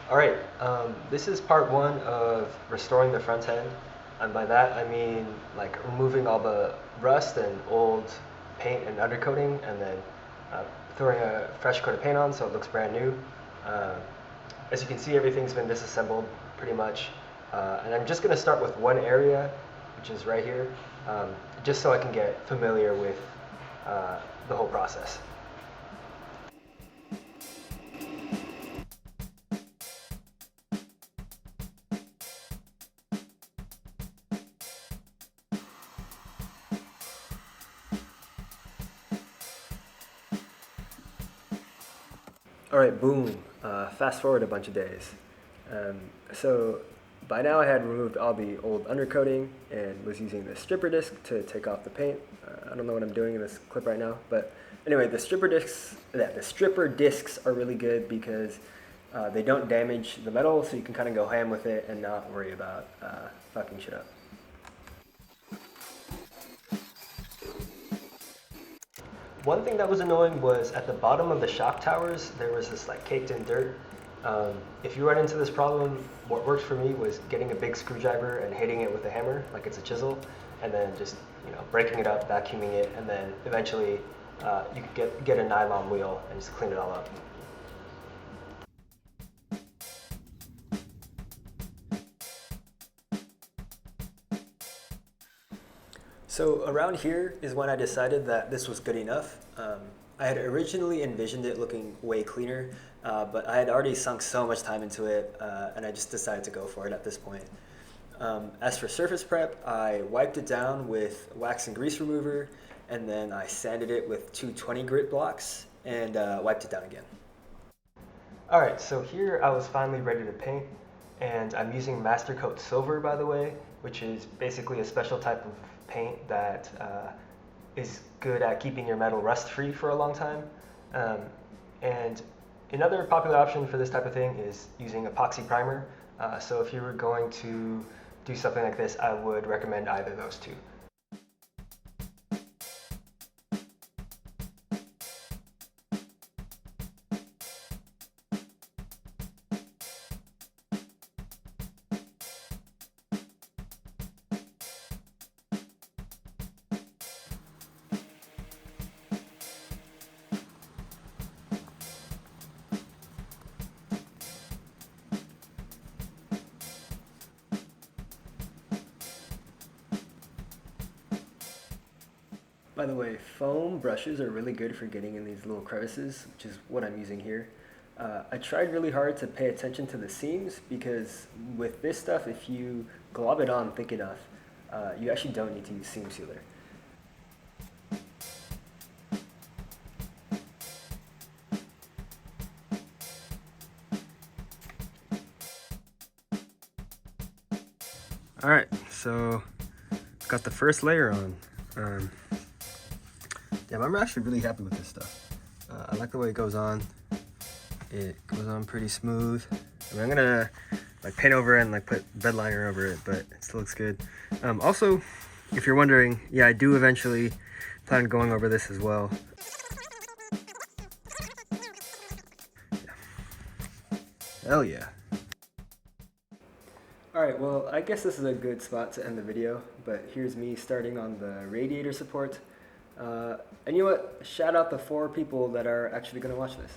All right, this is part one of restoring the front end. And by that, I mean like removing all the rust and old paint and undercoating, and then uh, throwing a fresh coat of paint on so it looks brand new. Uh, as you can see, everything's been disassembled pretty much. And I'm just gonna start with one area, which is right here, just so I can get familiar with the whole process. All right, boom. Fast forward a bunch of days. Um, so by now I had removed all the old undercoating and was using the stripper disc to take off the paint. I don't know what I'm doing in this clip right now, but anyway, the stripper discs are really good because they don't damage the metal, so you can kind of go ham with it and not worry about fucking shit up. One thing that was annoying was at the bottom of the shock towers, there was this like caked in dirt. If you run into this problem, what worked for me was getting a big screwdriver and hitting it with a hammer, like it's a chisel, and then just breaking it up, vacuuming it, and then eventually you could get a nylon wheel and just clean it all up. So around here is when I decided that this was good enough. I had originally envisioned it looking way cleaner, but I had already sunk so much time into it, and I just decided to go for it at this point. As for surface prep, I wiped it down with wax and grease remover, and then I sanded it with 220 grit blocks and wiped it down again. All right, so here I was finally ready to paint, and I'm using Mastercoat Silver, by the way, which is basically a special type of paint that is good at keeping your metal rust-free for a long time. Um, and another popular option for this type of thing is using epoxy primer. So if you were going to do something like this, I would recommend either of those two. By the way, foam brushes are really good for getting in these little crevices, which is what I'm using here. I tried really hard to pay attention to the seams because with this stuff, if you glob it on thick enough, you actually don't need to use seam sealer. All right, so got the first layer on. Yeah, I'm actually really happy with this stuff. I like the way it goes on. It goes on pretty smooth. I mean, I'm gonna like paint over it and like put bed liner over it, but it still looks good. Also, if you're wondering, yeah, I do eventually plan on going over this as well. Hell yeah. Alright, well, I guess this is a good spot to end the video, but here's me starting on the radiator support. And you know what? Shout out the 4 people that are actually going to watch this.